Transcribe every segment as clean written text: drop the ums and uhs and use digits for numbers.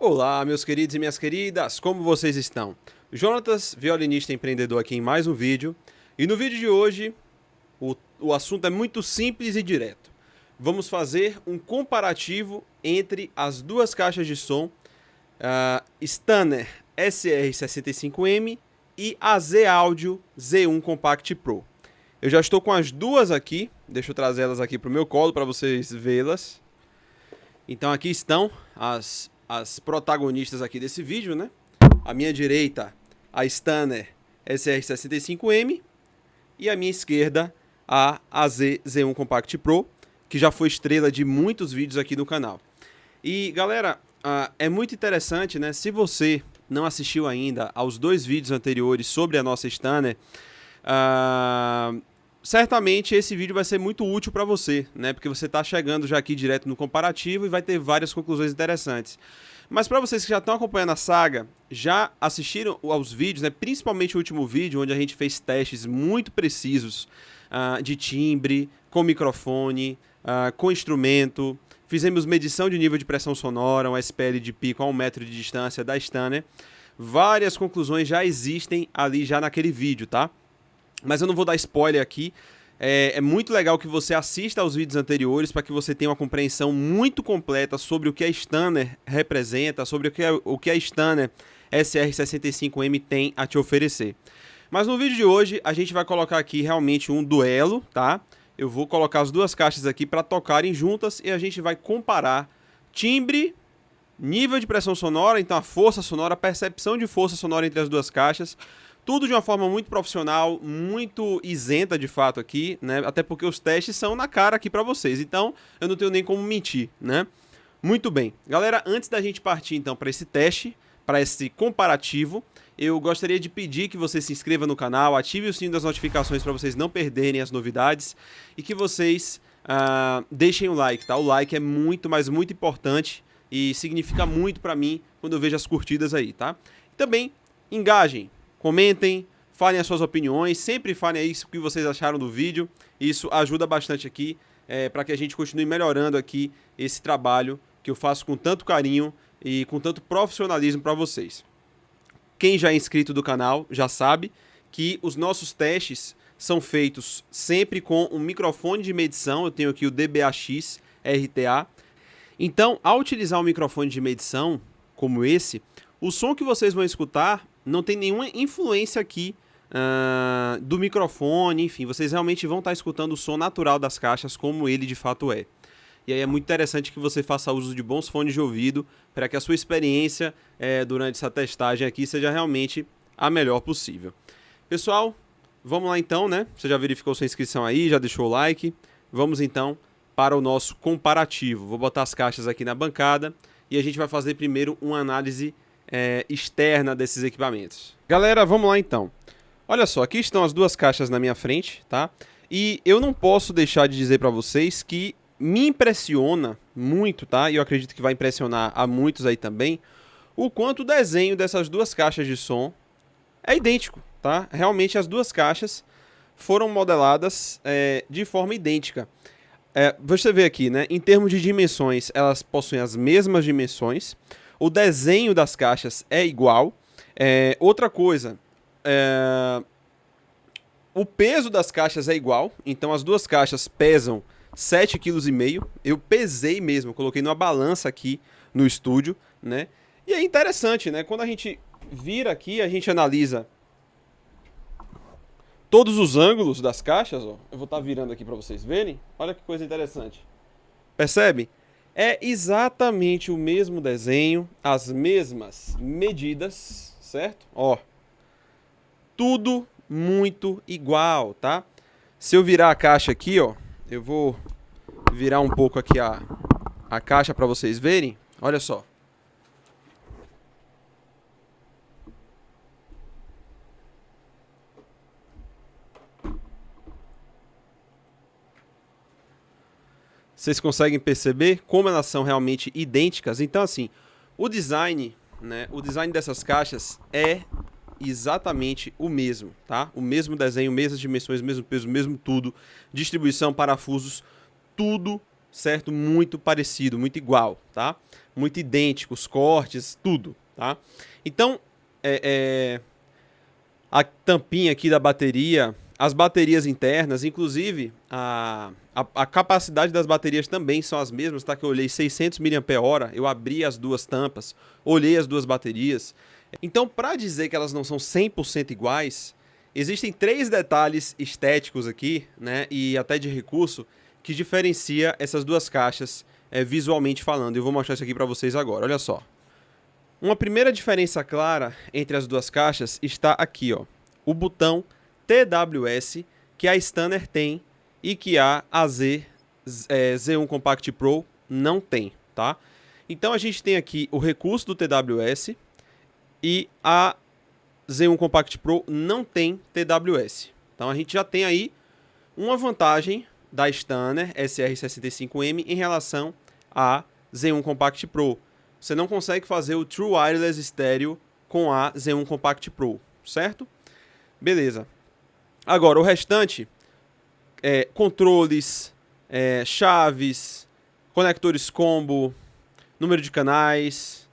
Olá, meus queridos e minhas queridas, como vocês estão? Jonatas, violinista empreendedor aqui em mais um vídeo. E no vídeo de hoje, o assunto é muito simples e direto. Vamos fazer um comparativo entre as duas caixas de som Stanner SR65M e a Z-Audio Z1 Compact Pro. Eu já estou com as duas aqui, deixa eu trazer elas aqui para o meu colo para vocês vê-las. Então aqui estão as protagonistas aqui desse vídeo, né? À minha direita, a Stanner SR65M e à minha esquerda, a Z1 Compact Pro, que já foi estrela de muitos vídeos aqui no canal. E galera, é muito interessante, né? Se você não assistiu ainda aos dois vídeos anteriores sobre a nossa Stanner, certamente esse vídeo vai ser muito útil para você, né? Porque você está chegando já aqui direto no comparativo e vai ter várias conclusões interessantes. Mas para vocês que já estão acompanhando a saga, já assistiram aos vídeos, né? Principalmente o último vídeo, onde a gente fez testes muito precisos de timbre, com microfone, com instrumento. Fizemos medição de nível de pressão sonora, um SPL de pico a 1 metro de distância da Stanner. Várias conclusões já existem ali já naquele vídeo, tá? Mas eu não vou dar spoiler aqui. É muito legal que você assista aos vídeos anteriores para que você tenha uma compreensão muito completa sobre o que a Stanner representa, sobre o que a Stanner SR65M tem a te oferecer. Mas no vídeo de hoje a gente vai colocar aqui realmente um duelo, tá? Eu vou colocar as duas caixas aqui para tocarem juntas e a gente vai comparar timbre, nível de pressão sonora, então a força sonora, a percepção de força sonora entre as duas caixas. Tudo de uma forma muito profissional, muito isenta de fato aqui, né? Até porque os testes são na cara aqui para vocês, então eu não tenho nem como mentir, né? Muito bem. Galera, antes da gente partir então para esse teste, para esse comparativo, eu gostaria de pedir que você se inscreva no canal, ative o sininho das notificações para vocês não perderem as novidades e que vocês deixem o like, tá? O like é muito, mas muito importante e significa muito para mim quando eu vejo as curtidas aí, tá? Também engajem. Comentem, falem as suas opiniões, sempre falem aí o que vocês acharam do vídeo. Isso ajuda bastante aqui para que a gente continue melhorando aqui esse trabalho que eu faço com tanto carinho e com tanto profissionalismo para vocês. Quem já é inscrito do canal já sabe que os nossos testes são feitos sempre com um microfone de medição. Eu tenho aqui o DBAX RTA. Então, ao utilizar um microfone de medição como esse, o som que vocês vão escutar não tem nenhuma influência aqui do microfone, enfim, vocês realmente vão estar escutando o som natural das caixas como ele de fato é. E aí é muito interessante que você faça uso de bons fones de ouvido para que a sua experiência durante essa testagem aqui seja realmente a melhor possível. Pessoal, vamos lá então, né? Você já verificou sua inscrição aí, já deixou o like. Vamos então para o nosso comparativo. Vou botar as caixas aqui na bancada e a gente vai fazer primeiro uma análise externa desses equipamentos. Galera, vamos lá então. Olha só, aqui estão as duas caixas na minha frente, tá? E eu não posso deixar de dizer para vocês que me impressiona muito, tá? E eu acredito que vai impressionar a muitos aí também, o quanto o desenho dessas duas caixas de som é idêntico, tá? Realmente as duas caixas foram modeladas de forma idêntica. Você vê aqui, né? Em termos de dimensões, elas possuem as mesmas dimensões. O desenho das caixas é igual. Outra coisa, o peso das caixas é igual. Então as duas caixas pesam 7,5 kg. Eu pesei mesmo, eu coloquei numa balança aqui no estúdio, né? E é interessante, né? Quando a gente vira aqui, a gente analisa todos os ângulos das caixas. Ó. Eu vou estar virando aqui para vocês verem. Olha que coisa interessante. Percebe? É exatamente o mesmo desenho, as mesmas medidas, certo? Ó, tudo muito igual, tá? Se eu virar a caixa aqui, ó, eu vou virar um pouco aqui a caixa para vocês verem. Olha só. Vocês conseguem perceber como elas são realmente idênticas? Então, assim, o design, né? O design dessas caixas é exatamente o mesmo, tá? O mesmo desenho, mesmas dimensões, mesmo peso, mesmo tudo. Distribuição, parafusos, tudo, certo? Muito parecido, muito igual, tá? muito idêntico, os cortes, tudo, tá? Então, a tampinha aqui da bateria, as baterias internas, inclusive a capacidade das baterias também são as mesmas, tá? Que eu olhei 600 mAh, eu abri as duas tampas, olhei as duas baterias. Então, para dizer que elas não são 100% iguais, existem 3 detalhes estéticos aqui, né, e até de recurso, que diferencia essas duas caixas visualmente falando. Eu vou mostrar isso aqui para vocês agora, olha só. Uma primeira diferença clara entre as duas caixas está aqui, ó, o botão TWS que a Stunner tem e que a Z1 Compact Pro não tem, tá? Então a gente tem aqui o recurso do TWS e a Z1 Compact Pro não tem TWS. Então a gente já tem aí uma vantagem da Stunner SR65M em relação à Z1 Compact Pro. Você não consegue fazer o True Wireless Stereo com a Z1 Compact Pro, certo? Beleza. Agora, o restante, controles, chaves, conectores combo, número de canais,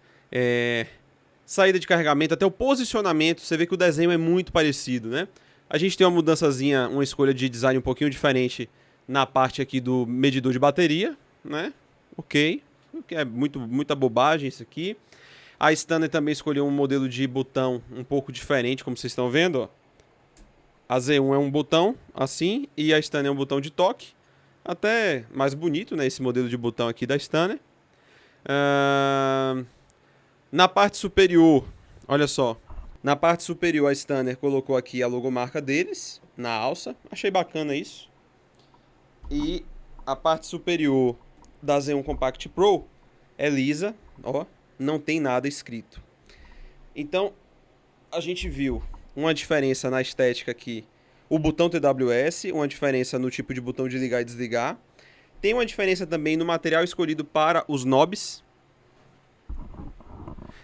saída de carregamento, até o posicionamento, você vê que o desenho é muito parecido, né? A gente tem uma mudançazinha, uma escolha de design um pouquinho diferente na parte aqui do medidor de bateria, né? Ok, é muita bobagem isso aqui. A Stunner também escolheu um modelo de botão um pouco diferente, como vocês estão vendo, ó. A Z1 é um botão assim e a Stunner é um botão de toque. Até mais bonito, né, esse modelo de botão aqui da Stunner. Na parte superior, olha só. Na parte superior a Stunner colocou aqui a logomarca deles, na alça. Achei bacana isso. E a parte superior da Z1 Compact Pro é lisa, ó. Não tem nada escrito. Então, a gente viu uma diferença na estética aqui, o botão TWS, uma diferença no tipo de botão de ligar e desligar. Tem uma diferença também no material escolhido para os knobs.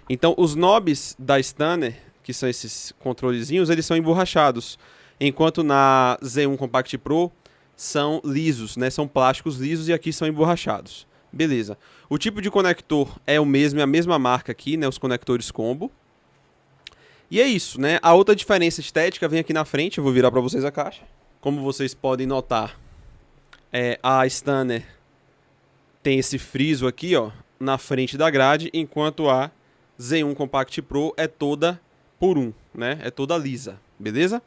Então, os knobs da Stunner, que são esses controlezinhos, eles são emborrachados, enquanto na Z1 Compact Pro são lisos, né? São plásticos lisos e aqui são emborrachados. Beleza. O tipo de conector é o mesmo, é a mesma marca aqui, né? Os conectores combo. E é isso, né? A outra diferença estética vem aqui na frente. Eu vou virar para vocês a caixa. Como vocês podem notar, a Stunner tem esse friso aqui, ó, na frente da grade, enquanto a Z1 Compact Pro é toda por um, né? É toda lisa, beleza?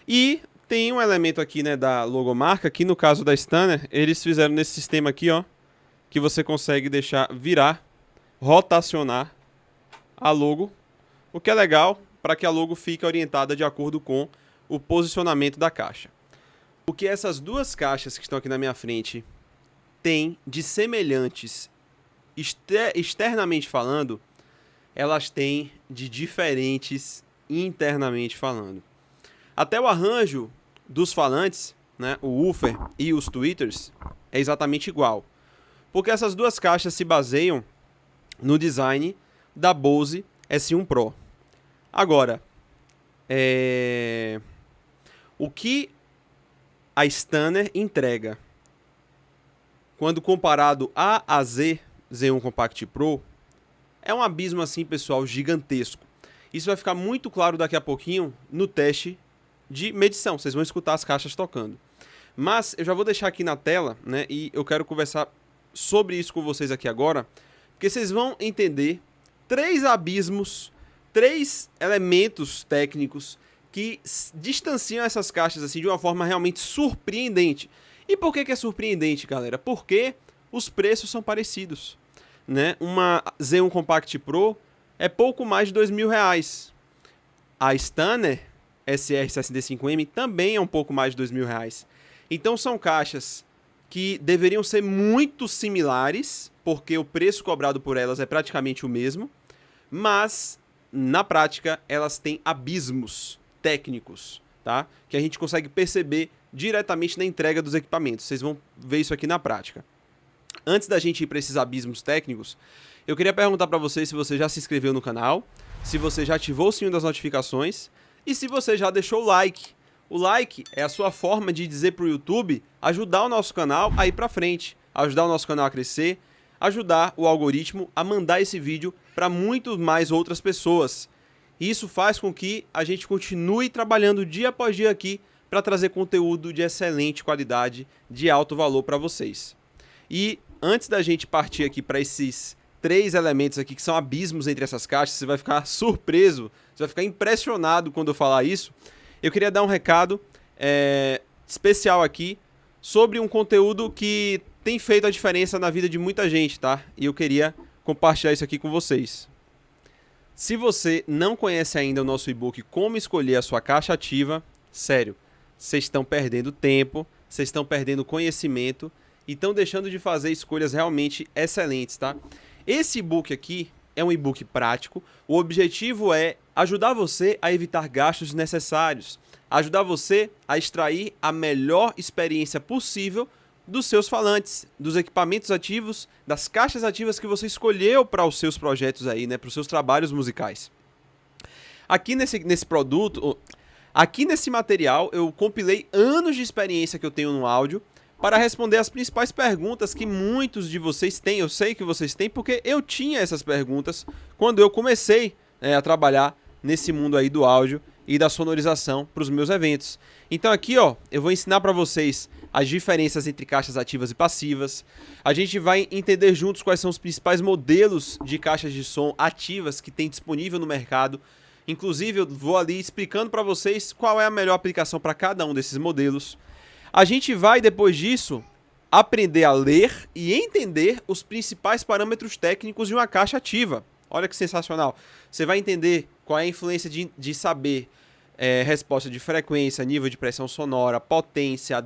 E tem um elemento aqui, né, da logomarca, que no caso da Stunner, eles fizeram nesse sistema aqui, ó, que você consegue deixar virar, rotacionar a logo, o que é legal para que a logo fique orientada de acordo com o posicionamento da caixa. O que essas duas caixas que estão aqui na minha frente têm de semelhantes, externamente falando, elas têm de diferentes internamente falando. Até o arranjo dos falantes, né, o woofer e os tweeters, é exatamente igual. Porque essas duas caixas se baseiam no design da Bose S1 Pro. Agora, o que a Stunner entrega quando comparado à Z1 Compact Pro é um abismo assim, pessoal, gigantesco. Isso vai ficar muito claro daqui a pouquinho no teste de medição. Vocês vão escutar as caixas tocando. Mas eu já vou deixar aqui na tela, né, e eu quero conversar sobre isso com vocês aqui agora, porque vocês vão entender 3 abismos, 3 elementos técnicos que distanciam essas caixas assim de uma forma realmente surpreendente. E por que é surpreendente, galera? Porque os preços são parecidos, né? Uma Z1 Compact Pro é pouco mais de R$2.000. A Stunner SR65M também é um pouco mais de R$2.000. Então são caixas que deveriam ser muito similares, porque o preço cobrado por elas é praticamente o mesmo, mas na prática elas têm abismos técnicos, tá? Que a gente consegue perceber diretamente na entrega dos equipamentos. Vocês vão ver isso aqui na prática. Antes da gente ir para esses abismos técnicos, eu queria perguntar para vocês se você já se inscreveu no canal, se você já ativou o sininho das notificações e se você já deixou o like. O like é a sua forma de dizer para o YouTube ajudar o nosso canal a ir para frente, ajudar o nosso canal a crescer, ajudar o algoritmo a mandar esse vídeo para muito mais outras pessoas. Isso faz com que a gente continue trabalhando dia após dia aqui para trazer conteúdo de excelente qualidade, de alto valor para vocês. E antes da gente partir aqui para esses 3 elementos aqui que são abismos entre essas caixas, você vai ficar surpreso, você vai ficar impressionado quando eu falar isso. Eu queria dar um recado especial aqui sobre um conteúdo que tem feito a diferença na vida de muita gente, tá? E eu queria compartilhar isso aqui com vocês. Se você não conhece ainda o nosso e-book Como Escolher a Sua Caixa Ativa, sério, vocês estão perdendo tempo, vocês estão perdendo conhecimento e estão deixando de fazer escolhas realmente excelentes, tá? Esse e-book aqui é um e-book prático. O objetivo é ajudar você a evitar gastos desnecessários, ajudar você a extrair a melhor experiência possível dos seus falantes, dos equipamentos ativos, das caixas ativas que você escolheu para os seus projetos aí, né, para os seus trabalhos musicais. Aqui nesse produto, aqui nesse material, eu compilei anos de experiência que eu tenho no áudio para responder as principais perguntas que muitos de vocês têm. Eu sei que vocês têm, porque eu tinha essas perguntas quando eu comecei a trabalhar nesse mundo aí do áudio e da sonorização para os meus eventos. Então aqui, ó, eu vou ensinar para vocês as diferenças entre caixas ativas e passivas. A gente vai entender juntos quais são os principais modelos de caixas de som ativas que tem disponível no mercado. Inclusive, eu vou ali explicando para vocês qual é a melhor aplicação para cada um desses modelos. A gente vai, depois disso, aprender a ler e entender os principais parâmetros técnicos de uma caixa ativa. Olha que sensacional. Você vai entender qual é a influência de saber resposta de frequência, nível de pressão sonora, potência,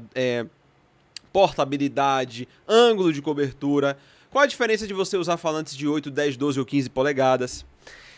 portabilidade, ângulo de cobertura. Qual a diferença de você usar falantes de 8, 10, 12 ou 15 polegadas.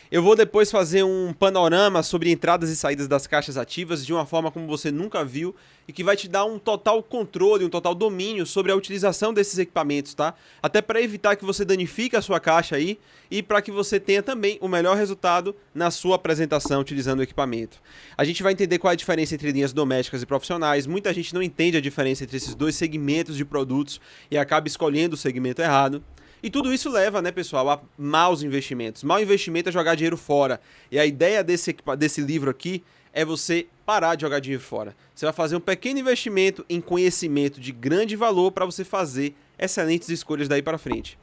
Eu vou depois fazer um panorama sobre entradas e saídas das caixas ativas de uma forma como você nunca viu e que vai te dar um total controle, um total domínio sobre a utilização desses equipamentos, tá? Até para evitar que você danifique a sua caixa aí e para que você tenha também o melhor resultado na sua apresentação utilizando o equipamento. A gente vai entender qual é a diferença entre linhas domésticas e profissionais. Muita gente não entende a diferença entre esses dois segmentos de produtos e acaba escolhendo o segmento errado. E tudo isso leva, né, pessoal, a maus investimentos. Mau investimento é jogar dinheiro fora. E a ideia desse livro aqui é você parar de jogar dinheiro fora. Você vai fazer um pequeno investimento em conhecimento de grande valor para você fazer excelentes escolhas daí para frente.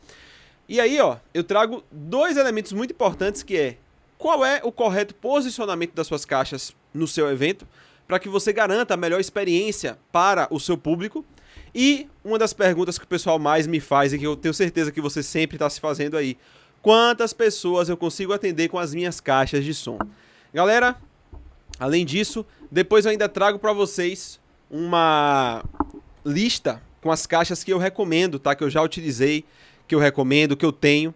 E aí, ó, eu trago 2 elementos muito importantes que é qual é o correto posicionamento das suas caixas no seu evento para que você garanta a melhor experiência para o seu público. E uma das perguntas que o pessoal mais me faz e que eu tenho certeza que você sempre está se fazendo aí: quantas pessoas eu consigo atender com as minhas caixas de som? Galera, além disso, depois eu ainda trago para vocês uma lista com as caixas que eu recomendo, tá? Que eu já utilizei, que eu recomendo, que eu tenho.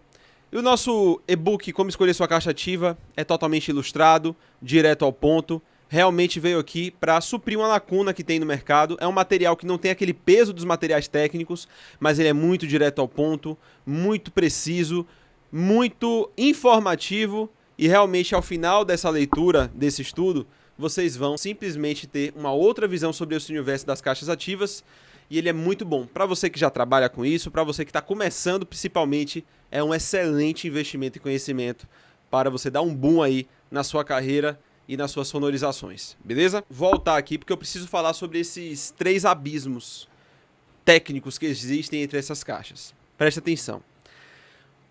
E o nosso e-book Como Escolher Sua Caixa Ativa é totalmente ilustrado, direto ao ponto. Realmente veio aqui para suprir uma lacuna que tem no mercado. É um material que não tem aquele peso dos materiais técnicos, mas ele é muito direto ao ponto, muito preciso, muito informativo e realmente ao final dessa leitura, desse estudo, vocês vão simplesmente ter uma outra visão sobre esse universo das caixas ativas e ele é muito bom. Para você que já trabalha com isso, para você que está começando principalmente, é um excelente investimento em conhecimento para você dar um boom aí na sua carreira e nas suas sonorizações, beleza? Voltar aqui porque eu preciso falar sobre esses 3 abismos técnicos que existem entre essas caixas. Preste atenção.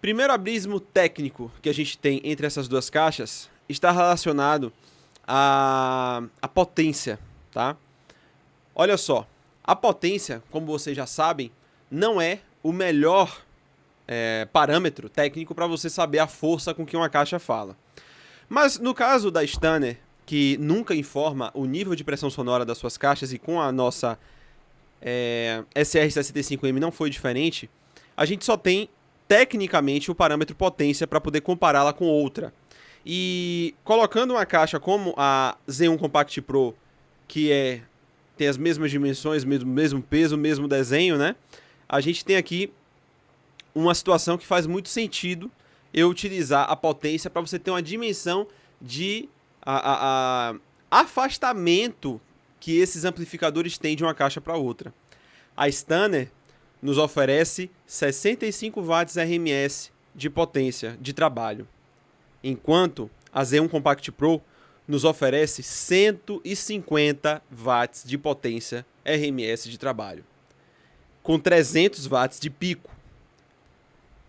Primeiro abismo técnico que a gente tem entre essas 2 caixas está relacionado à potência, tá? Olha só, a potência, como vocês já sabem, não é o melhor parâmetro técnico para você saber a força com que uma caixa fala. Mas no caso da Stanner, que nunca informa o nível de pressão sonora das suas caixas e com a nossa SR-65M não foi diferente, a gente só tem tecnicamente o parâmetro potência para poder compará-la com outra. E colocando uma caixa como a Z1 Compact Pro, que tem as mesmas dimensões, mesmo peso, mesmo desenho, né? A gente tem aqui uma situação que faz muito sentido eu utilizar a potência para você ter uma dimensão de afastamento que esses amplificadores têm de uma caixa para outra. A Stanner, nos oferece 65 watts RMS de potência de trabalho, enquanto a Z1 Compact Pro nos oferece 150 watts de potência RMS de trabalho, com 300 watts de pico.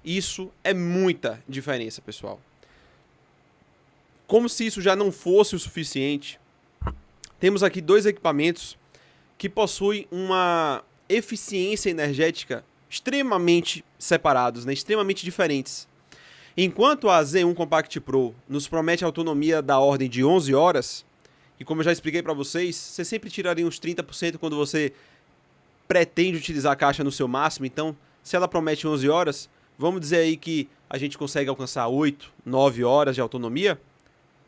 Isso é muita diferença, pessoal. Como se isso já não fosse o suficiente, temos aqui dois equipamentos que possuem uma eficiência energética extremamente separados, né? Extremamente diferentes. Enquanto a Z1 Compact Pro nos promete autonomia da ordem de 11 horas, e como eu já expliquei para vocês, você sempre tiraria uns 30% quando você pretende utilizar a caixa no seu máximo. Então, se ela promete 11 horas, vamos dizer aí que a gente consegue alcançar 8, 9 horas de autonomia.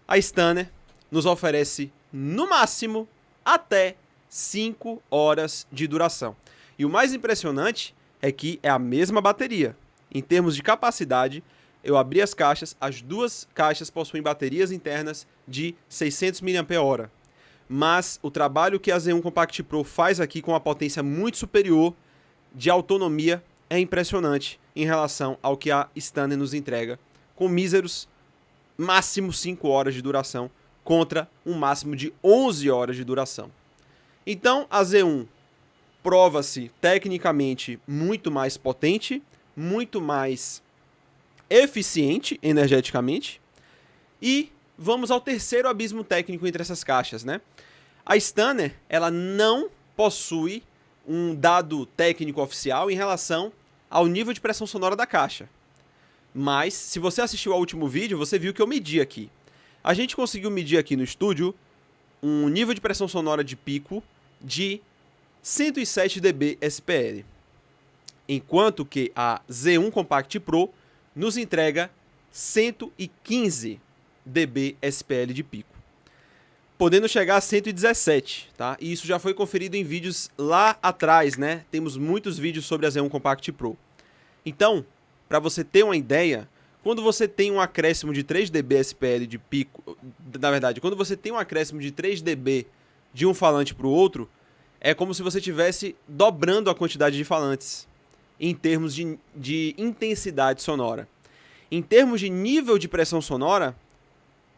A Stanner nos oferece, no máximo, até 5 horas de duração. E o mais impressionante é que é a mesma bateria. Em termos de capacidade, eu abri as caixas, as duas caixas possuem baterias internas de 600 mAh. Mas o trabalho que a Z1 Compact Pro faz aqui com uma potência muito superior de autonomia é impressionante em relação ao que a Stanner nos entrega, com míseros máximo 5 horas de duração contra um máximo de 11 horas de duração. Então a Z1 prova-se tecnicamente muito mais potente, muito mais eficiente energeticamente. E vamos ao terceiro abismo técnico entre essas caixas, né? A Stanner, ela não possui um dado técnico oficial em relação ao nível de pressão sonora da caixa. Mas, se você assistiu ao último vídeo, você viu que eu medi aqui. A gente conseguiu medir aqui no estúdio um nível de pressão sonora de pico de 107 dB SPL. Enquanto que a Z1 Compact Pro nos entrega 115 dB SPL de pico, podendo chegar a 117, tá? E isso já foi conferido em vídeos lá atrás, né? Temos muitos vídeos sobre a Z1 Compact Pro. Então, para você ter uma ideia, quando você tem um acréscimo de 3 dB SPL de pico, na verdade, quando você tem um acréscimo de 3 dB de um falante para o outro, é como se você estivesse dobrando a quantidade de falantes em termos de intensidade sonora. Em termos de nível de pressão sonora,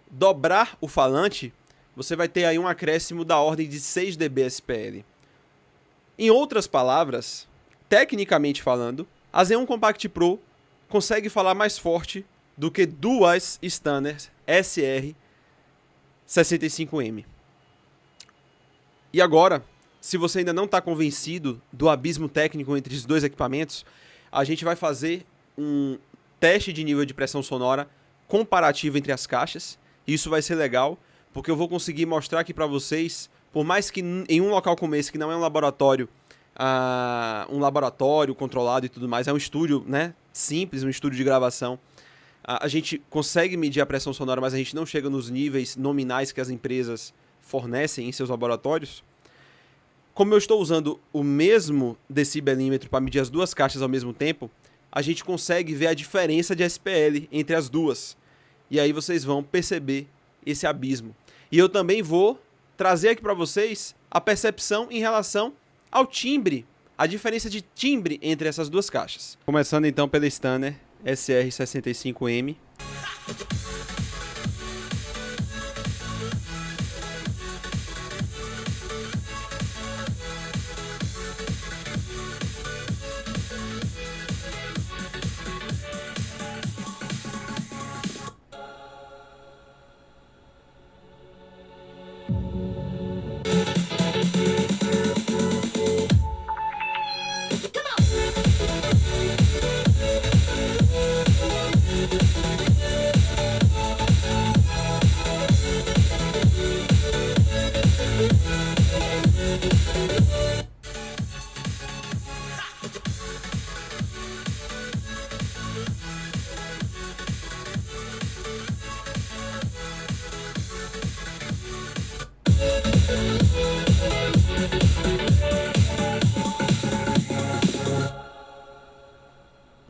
dobrar o falante, você vai ter aí um acréscimo da ordem de 6 dB SPL. Em outras palavras, tecnicamente falando, a Z1 Compact Pro consegue falar mais forte do que duas Stanner SR65M. E agora, se você ainda não está convencido do abismo técnico entre os dois equipamentos, a gente vai fazer um teste de nível de pressão sonora comparativo entre as caixas. Isso vai ser legal, porque eu vou conseguir mostrar aqui para vocês, por mais que em um local como esse, que não é um laboratório controlado e tudo mais, é um estúdio, né, simples, um estúdio de gravação, a gente consegue medir a pressão sonora, mas a gente não chega nos níveis nominais que as empresas fornecem em seus laboratórios. Como eu estou usando o mesmo decibelímetro para medir as duas caixas ao mesmo tempo, a gente consegue ver a diferença de SPL entre as duas. E aí vocês vão perceber esse abismo. E eu também vou trazer aqui para vocês a percepção em relação ao timbre, a diferença de timbre entre essas duas caixas. Começando então pela Stanner SR65M.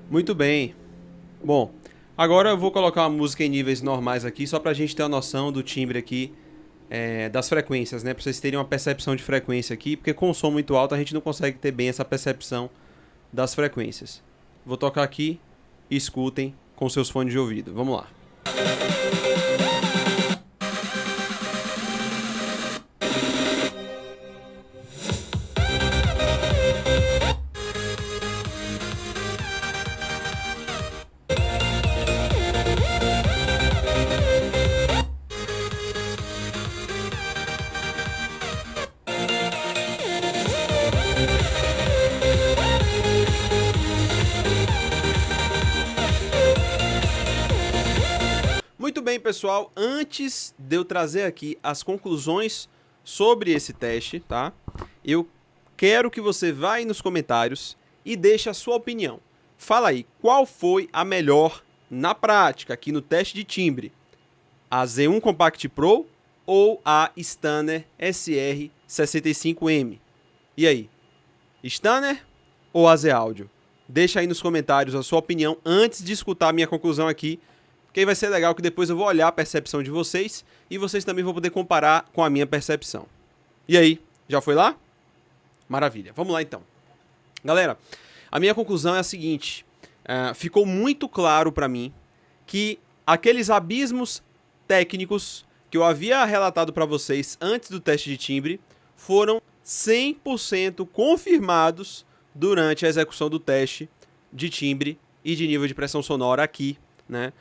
Muito bem. Bom, agora eu vou colocar uma música em níveis normais aqui, só pra gente ter uma noção do timbre aqui, das frequências, né? Pra vocês terem uma percepção de frequência aqui, porque com o som muito alto a gente não consegue ter bem essa percepção das frequências. Vou tocar aqui e escutem com seus fones de ouvido. Vamos lá. Muito bem, pessoal, antes de eu trazer aqui as conclusões sobre esse teste, tá? Eu quero que você vá aí nos comentários e deixe a sua opinião. Fala aí, qual foi a melhor na prática aqui no teste de timbre? A Z1 Compact Pro ou a Stanner SR65M? E aí, Stanner ou a Z Audio? Deixa aí nos comentários a sua opinião antes de escutar a minha conclusão aqui, porque aí vai ser legal que depois eu vou olhar a percepção de vocês e vocês também vão poder comparar com a minha percepção. E aí, já foi lá? Maravilha, vamos lá então. Galera, a minha conclusão é a seguinte, ficou muito claro para mim que aqueles abismos técnicos que eu havia relatado para vocês antes do teste de timbre foram 100% confirmados durante a execução do teste de timbre e de nível de pressão sonora aqui, né?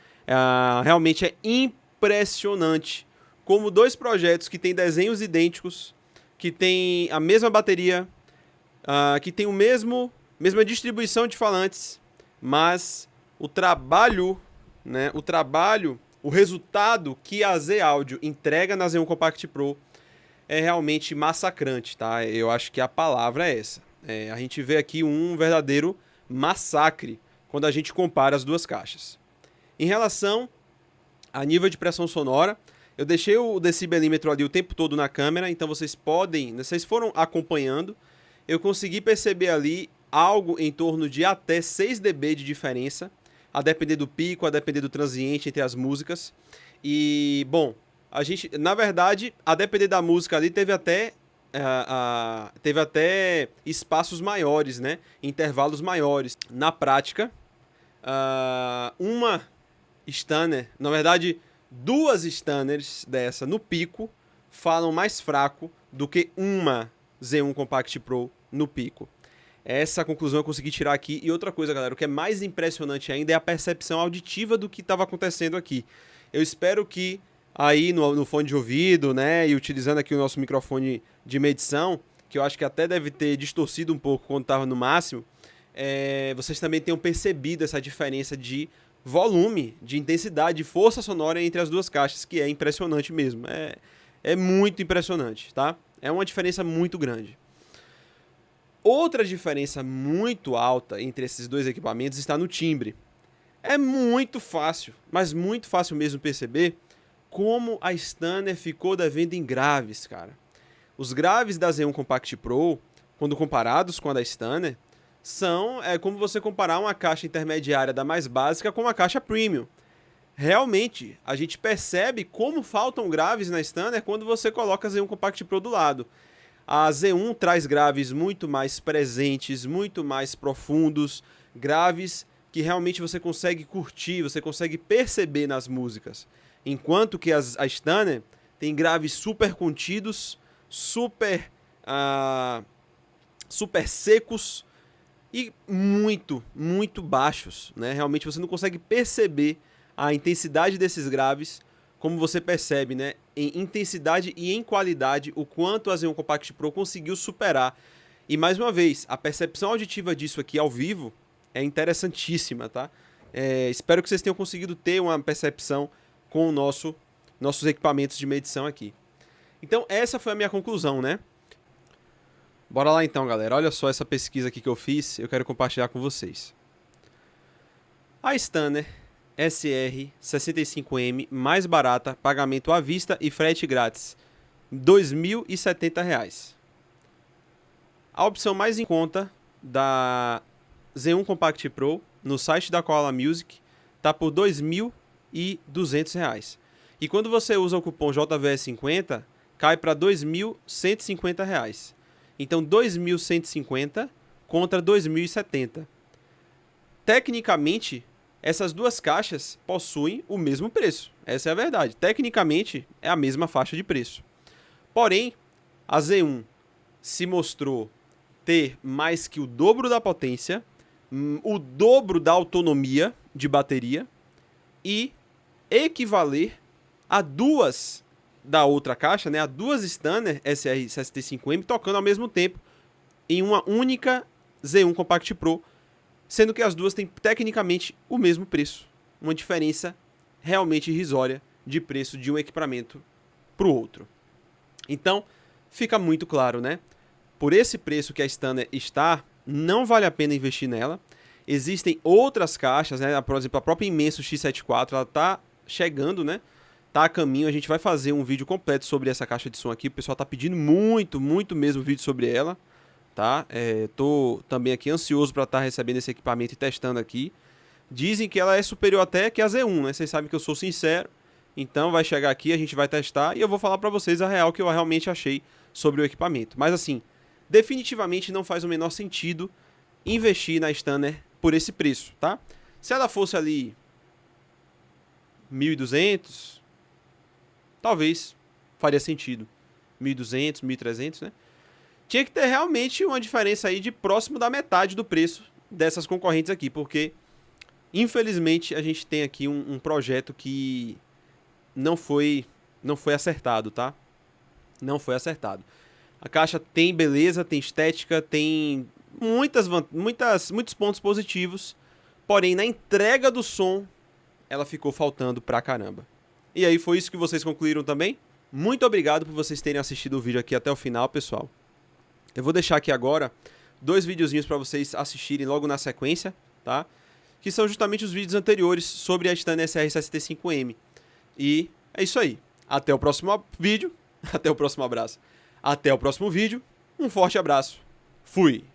Realmente é impressionante como dois projetos que têm desenhos idênticos, que têm a mesma bateria, que têm mesma distribuição de falantes, mas o trabalho, né, o resultado que a Z Audio entrega na Z1 Compact Pro é realmente massacrante, tá? Eu acho que a palavra é essa. A gente vê aqui um verdadeiro massacre quando a gente compara as duas caixas. Em relação a nível de pressão sonora, eu deixei o decibelímetro ali o tempo todo na câmera, então vocês foram acompanhando, eu consegui perceber ali algo em torno de até 6 dB de diferença, a depender do pico, a depender do transiente entre as músicas. E, bom, a gente, na verdade, a depender da música ali, teve até espaços maiores, né? Intervalos maiores. Na prática, uma Stanner, na verdade, duas Stanners dessa no pico falam mais fraco do que uma Z1 Compact Pro no pico. Essa conclusão eu consegui tirar aqui. E outra coisa, galera, o que é mais impressionante ainda é a percepção auditiva do que estava acontecendo aqui. Eu espero que aí no fone de ouvido, né, e utilizando aqui o nosso microfone de medição, que eu acho que até deve ter distorcido um pouco quando estava no máximo, vocês também tenham percebido essa diferença de volume, de intensidade, de força sonora entre as duas caixas, que é impressionante mesmo. É muito impressionante, tá? É uma diferença muito grande. Outra diferença muito alta entre esses dois equipamentos está no timbre. É muito fácil, mas muito fácil mesmo perceber como a Stanner ficou devendo em graves, cara. Os graves da Z1 Compact Pro, quando comparados com a da Stanner, são como você comparar uma caixa intermediária da mais básica com uma caixa premium. Realmente, a gente percebe como faltam graves na Stanner quando você coloca a Z1 Compact Pro do lado. A Z1 traz graves muito mais presentes, muito mais profundos, graves que realmente você consegue curtir, você consegue perceber nas músicas. Enquanto que a Stanner tem graves super contidos, super secos, e muito, muito baixos, né? Realmente você não consegue perceber a intensidade desses graves, como você percebe, né? Em intensidade e em qualidade, o quanto a Z1 Compact Pro conseguiu superar. E mais uma vez, a percepção auditiva disso aqui ao vivo é interessantíssima, tá? Espero que vocês tenham conseguido ter uma percepção com nossos equipamentos de medição aqui. Então, essa foi a minha conclusão, né? Bora lá então, galera. Olha só essa pesquisa aqui que eu fiz, eu quero compartilhar com vocês. A Stanner SR65M mais barata, pagamento à vista e frete grátis, R$ 2.070. A opção mais em conta da Z1 Compact Pro no site da Koala Music está por R$ 2.200. E quando você usa o cupom JVS50, cai para R$ 2.150. Então, R$ 2.150 contra 2070. Tecnicamente, essas duas caixas possuem o mesmo preço. Essa é a verdade. Tecnicamente, é a mesma faixa de preço. Porém, a Z1 se mostrou ter mais que o dobro da potência, o dobro da autonomia de bateria e equivaler a duas da outra caixa, né, a duas Stunner SR-65M tocando ao mesmo tempo em uma única Z1 Compact Pro, sendo que as duas têm tecnicamente o mesmo preço. Uma diferença realmente irrisória de preço de um equipamento para o outro. Então, fica muito claro, né? Por esse preço que a Stunner está, não vale a pena investir nela. Existem outras caixas, né? Por exemplo, a própria Imenso X74, ela está chegando, né? Tá a caminho, a gente vai fazer um vídeo completo sobre essa caixa de som aqui. O pessoal tá pedindo muito, muito mesmo vídeo sobre ela, tá? Tô também aqui ansioso para estar recebendo esse equipamento e testando aqui. Dizem que ela é superior até que a Z1, né? Vocês sabem que eu sou sincero. Então vai chegar aqui, a gente vai testar e eu vou falar para vocês a real que eu realmente achei sobre o equipamento. Mas assim, definitivamente não faz o menor sentido investir na Stunner por esse preço, tá? Se ela fosse ali 1.200, talvez faria sentido. 1.200, 1.300, né? Tinha que ter realmente uma diferença aí de próximo da metade do preço dessas concorrentes aqui, porque infelizmente a gente tem aqui um projeto que não foi acertado, tá? Não foi acertado. A caixa tem beleza, tem estética, tem muitos pontos positivos, porém na entrega do som ela ficou faltando pra caramba. E aí foi isso que vocês concluíram também? Muito obrigado por vocês terem assistido o vídeo aqui até o final, pessoal. Eu vou deixar aqui agora 2 videozinhos para vocês assistirem logo na sequência, tá? Que são justamente os vídeos anteriores sobre a Stunner SR-65M. E é isso aí. Até o próximo vídeo. Até o próximo abraço. Até o próximo vídeo. Um forte abraço. Fui!